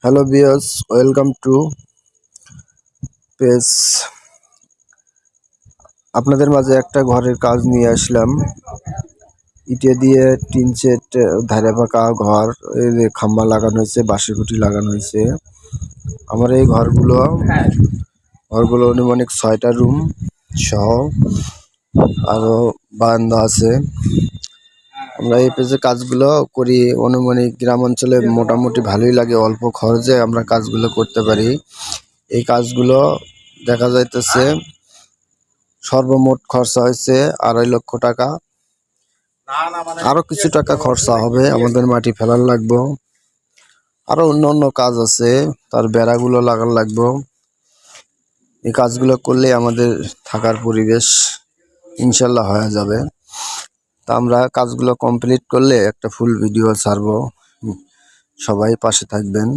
Hello viewers, welcome to page. আপনাদের মাঝে একটা ঘরের কাজ নিয়ে আসলাম। ইটে দিয়ে টিন সেট, ধারে পাকা ঘর, এই যে খাম্বা লাগানো হয়েছে, বাঁশের খুঁটি লাগানো হয়েছে। আমার এই ঘরগুলো অনুমানিক 6টা রুম সহ আরো বারান্দা আছে। আমরা এই পেজে কাজগুলো করি অনুমানিক গ্রাম অঞ্চলে মোটামুটি ভালোই লাগে, অল্প খরচে আমরা কাজগুলো করতে পারি। এই কাজগুলো দেখা যাইতেছে সর্বমোট খরচা হয়েছে 2.5 লক্ষ টাকা। আরো কিছু টাকা খরচা হবে, আমাদের মাটি ফেলার লাগবে, আরো অন্য কাজ আছে, তার বেড়াগুলো লাগার লাগবে। এই কাজগুলো করলে আমাদের থাকার পরিবেশ ইনশাল্লাহ হয়ে যাবে। তা আমরা কাজগুলো কমপ্লিট করলে একটা ফুল ভিডিও ছাড়বো, সবাই পাশে থাকবেন।